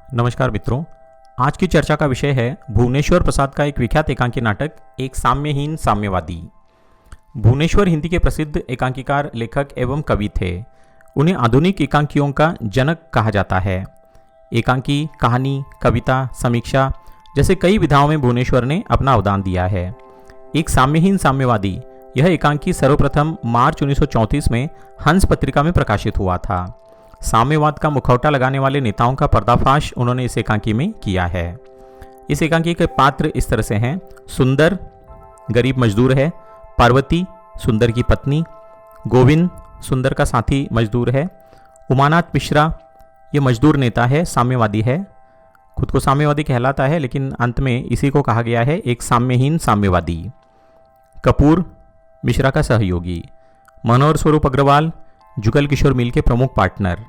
नमस्कार मित्रों। आज की चर्चा का विषय है भुवनेश्वर प्रसाद का एक विख्यात एकांकी नाटक एक साम्यहीन साम्यवादी। भुवनेश्वर हिंदी के प्रसिद्ध एकांकीकार, लेखक एवं कवि थे। उन्हें आधुनिक एकांकियों का जनक कहा जाता है। एकांकी, कहानी, कविता, समीक्षा जैसे कई विधाओं में भुवनेश्वर ने अपना अवदान दिया है। एक साम्यहीन साम्यवादी यह एकांकी सर्वप्रथम मार्च 1934 में हंस पत्रिका में प्रकाशित हुआ था। साम्यवाद का मुखौटा लगाने वाले नेताओं का पर्दाफाश उन्होंने इस एकांकी में किया है। इस एकांकी के पात्र इस तरह से हैं: सुंदर गरीब मजदूर है, पार्वती सुंदर की पत्नी, गोविंद सुंदर का साथी मजदूर है, उमानाथ मिश्रा ये मजदूर नेता है, साम्यवादी है, खुद को साम्यवादी कहलाता है लेकिन अंत में इसी को कहा गया है एक साम्यहीन साम्यवादी। कपूर मिश्रा का सहयोगी, मनोहर स्वरूप अग्रवाल जुगल किशोर मिल के प्रमुख पार्टनर।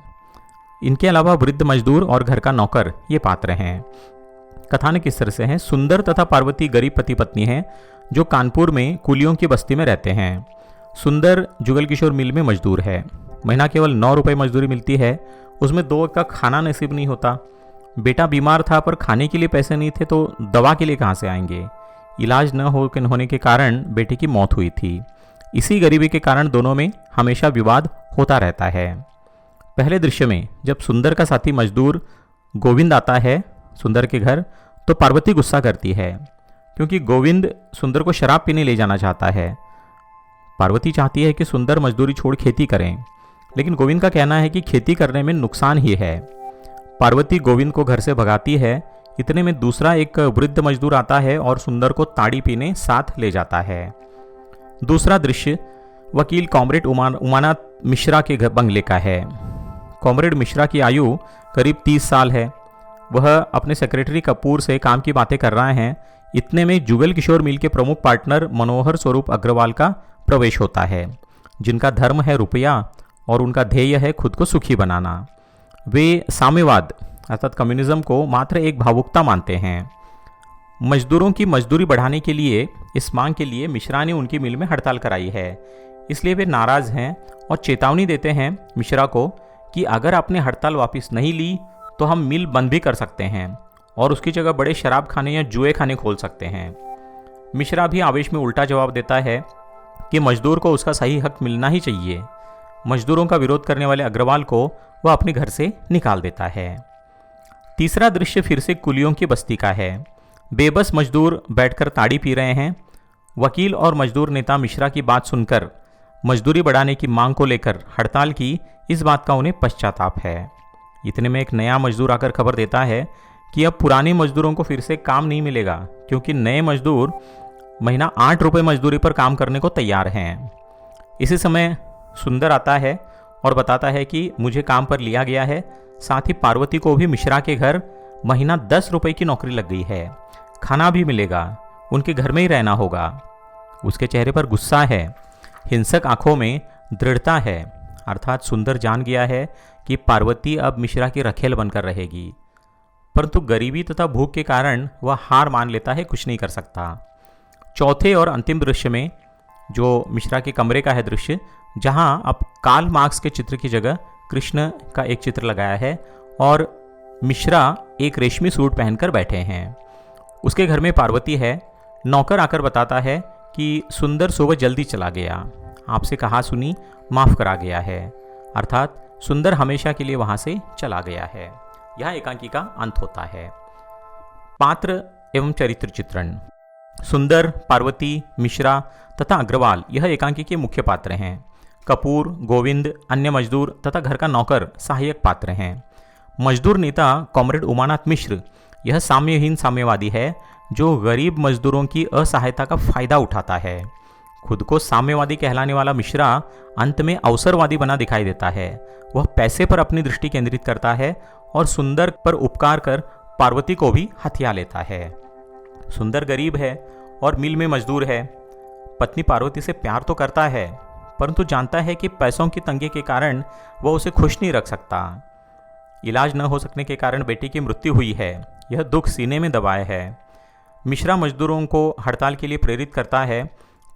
इनके अलावा वृद्ध मजदूर और घर का नौकर ये पात्र हैं। कथानक इस तरह से हैं: सुंदर तथा पार्वती गरीब पति पत्नी हैं जो कानपुर में कुलियों की बस्ती में रहते हैं। सुंदर जुगल किशोर मिल में मजदूर है। महीना केवल 9 रुपये मजदूरी मिलती है, उसमें 2 वक्त का खाना नसीब नहीं होता। बेटा बीमार था पर खाने के लिए पैसे नहीं थे तो दवा के लिए कहाँ से आएंगे। इलाज न होने के कारण बेटे की मौत हुई थी। इसी गरीबी के कारण दोनों में हमेशा विवाद होता रहता है। पहले दृश्य में जब सुंदर का साथी मजदूर गोविंद आता है सुंदर के घर तो पार्वती गुस्सा करती है क्योंकि गोविंद सुंदर को शराब पीने ले जाना चाहता है। पार्वती चाहती है कि सुंदर मजदूरी छोड़ खेती करें, लेकिन गोविंद का कहना है कि खेती करने में नुकसान ही है। पार्वती गोविंद को घर से भगाती है। इतने में दूसरा एक वृद्ध मजदूर आता है और सुंदर को ताड़ी पीने साथ ले जाता है। दूसरा दृश्य वकील कॉमरेड उमानाथ मिश्रा के बंगले का है। कॉमरेड मिश्रा की आयु करीब 30 साल है। वह अपने सेक्रेटरी कपूर से काम की बातें कर रहे हैं। इतने में जुगल किशोर मिल के प्रमुख पार्टनर मनोहर स्वरूप अग्रवाल का प्रवेश होता है, जिनका धर्म है रुपया और उनका ध्येय है खुद को सुखी बनाना। वे साम्यवाद अर्थात कम्युनिज्म को मात्र एक भावुकता मानते हैं। मजदूरों की मजदूरी बढ़ाने के लिए इस मांग के लिए मिश्रा ने उनकी मिल में हड़ताल कराई है। इसलिए वे नाराज हैं और चेतावनी देते हैं मिश्रा को कि अगर आपने हड़ताल वापस नहीं ली तो हम मिल बंद भी कर सकते हैं और उसकी जगह बड़े शराब खाने या जुए खाने खोल सकते हैं। मिश्रा भी आवेश में उल्टा जवाब देता है कि मजदूर को उसका सही हक मिलना ही चाहिए। मजदूरों का विरोध करने वाले अग्रवाल को वह अपने घर से निकाल देता है। तीसरा दृश्य फिर से कुलियों की बस्ती का है। बेबस मजदूर बैठकर ताड़ी पी रहे हैं। वकील और मजदूर नेता मिश्रा की बात सुनकर मजदूरी बढ़ाने की मांग को लेकर हड़ताल की, इस बात का उन्हें पश्चाताप है। इतने में एक नया मजदूर आकर खबर देता है कि अब पुराने मजदूरों को फिर से काम नहीं मिलेगा क्योंकि नए मजदूर महीना 8 रुपये मजदूरी पर काम करने को तैयार हैं। इसी समय सुंदर आता है और बताता है कि मुझे काम पर लिया गया है। साथ ही पार्वती को भी मिश्रा के घर महीना 10 रुपये की नौकरी लग गई है, खाना भी मिलेगा, उनके घर में ही रहना होगा। उसके चेहरे पर गुस्सा है, हिंसक आंखों में दृढ़ता है, अर्थात सुंदर जान गया है कि पार्वती अब मिश्रा की रखेल बनकर रहेगी। परंतु गरीबी तथा भूख के कारण वह हार मान लेता है, कुछ नहीं कर सकता। चौथे और अंतिम दृश्य में जो मिश्रा के कमरे का है दृश्य, जहां अब कार्ल मार्क्स के चित्र की जगह कृष्ण का एक चित्र लगाया है और मिश्रा एक रेशमी सूट पहनकर बैठे हैं। उसके घर में पार्वती है। नौकर आकर बताता है कि सुंदर सुबह जल्दी चला गया, आपसे कहा सुनी माफ करा गया है, अर्थात सुंदर हमेशा के लिए वहां से चला गया है। यह एकांकी का अंत होता है। पात्र एवं चरित्र चित्रण। सुंदर, पार्वती, मिश्रा तथा अग्रवाल यह एकांकी के मुख्य पात्र हैं। कपूर, गोविंद, अन्य मजदूर तथा घर का नौकर सहायक पात्र हैं। मजदूर नेता कॉमरेड उमानाथ मिश्र यह साम्यहीन साम्यवादी है जो गरीब मजदूरों की असहायता का फायदा उठाता है। खुद को साम्यवादी कहलाने वाला मिश्रा अंत में अवसरवादी बना दिखाई देता है। वह पैसे पर अपनी दृष्टि केंद्रित करता है और सुंदर पर उपकार कर पार्वती को भी हथिया लेता है। सुंदर गरीब है और मिल में मजदूर है। पत्नी पार्वती से प्यार तो करता है परंतु जानता है कि पैसों की तंगी के कारण वह उसे खुश नहीं रख सकता। इलाज न हो सकने के कारण बेटी की मृत्यु हुई है, यह दुख सीने में दबाए है। मिश्रा मजदूरों को हड़ताल के लिए प्रेरित करता है।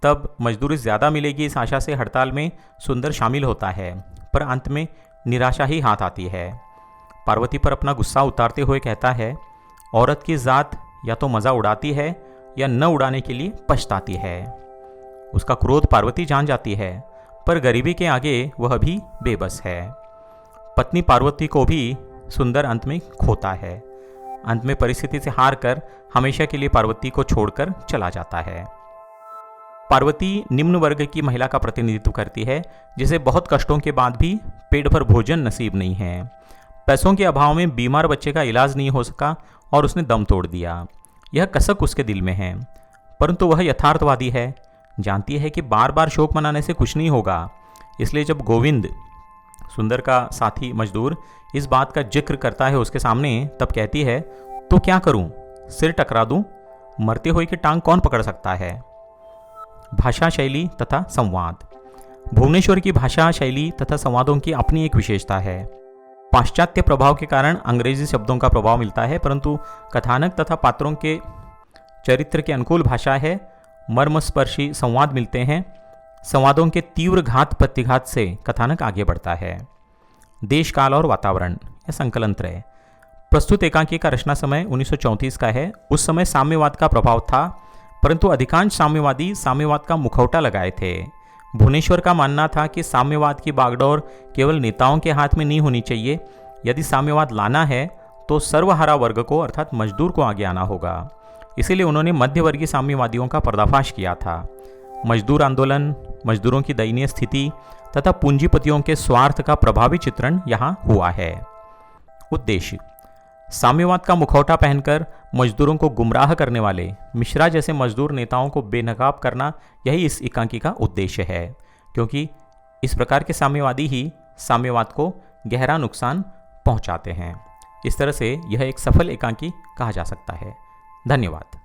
तब मजदूरी ज़्यादा मिलेगी इस आशा से हड़ताल में सुंदर शामिल होता है, पर अंत में निराशा ही हाथ आती है। पार्वती पर अपना गुस्सा उतारते हुए कहता है, औरत की जात या तो मज़ा उड़ाती है या न उड़ाने के लिए पछताती है। उसका क्रोध पार्वती जान जाती है, पर गरीबी के आगे वह भी बेबस है। पत्नी पार्वती को भी सुंदर अंत में खोता है। अंत में परिस्थिति से हार कर हमेशा के लिए पार्वती को छोड़कर चला जाता है। पार्वती निम्न वर्ग की महिला का प्रतिनिधित्व करती है, जिसे बहुत कष्टों के बाद भी पेट भर भोजन नसीब नहीं है। पैसों के अभाव में बीमार बच्चे का इलाज नहीं हो सका और उसने दम तोड़ दिया। यह कसक उसके दिल में है, परंतु वह यथार्थवादी है, जानती है कि बार बार शोक मनाने से कुछ नहीं होगा। इसलिए जब गोविंद, सुंदर का साथी मजदूर, इस बात का जिक्र करता है उसके सामने, तब कहती है, तो क्या करूं, सिर टकरा दूं? मरते हुए की टांग कौन पकड़ सकता है। भाषा शैली तथा संवाद। भुवनेश्वर की भाषा शैली तथा संवादों की अपनी एक विशेषता है। पाश्चात्य प्रभाव के कारण अंग्रेजी शब्दों का प्रभाव मिलता है, परंतु कथानक तथा पात्रों के चरित्र के अनुकूल भाषा है। मर्मस्पर्शी संवाद मिलते हैं। संवादों के तीव्र घात प्रतिघात से कथानक आगे बढ़ता है। देश, काल और वातावरण या संकलन त्रय। प्रस्तुत एकांकी का रचना समय 1934 का है। उस समय साम्यवाद का प्रभाव था, परंतु अधिकांश साम्यवादी साम्यवाद का मुखौटा लगाए थे। भुवनेश्वर का मानना था कि साम्यवाद की बागडोर केवल नेताओं के हाथ में नहीं होनी चाहिए। यदि साम्यवाद लाना है तो सर्वहारा वर्ग को अर्थात मजदूर को आगे आना होगा। इसीलिए उन्होंने मध्यवर्गीय साम्यवादियों का पर्दाफाश किया था। मजदूर आंदोलन, मजदूरों की दयनीय स्थिति तथा पूंजीपतियों के स्वार्थ का प्रभावी चित्रण यहाँ हुआ है। उद्देश्य: साम्यवाद का मुखौटा पहनकर मजदूरों को गुमराह करने वाले मिश्रा जैसे मजदूर नेताओं को बेनकाब करना, यही इस एकांकी का उद्देश्य है, क्योंकि इस प्रकार के साम्यवादी ही साम्यवाद को गहरा नुकसान पहुंचाते हैं। इस तरह से यह एक सफल एकांकी कहा जा सकता है। धन्यवाद।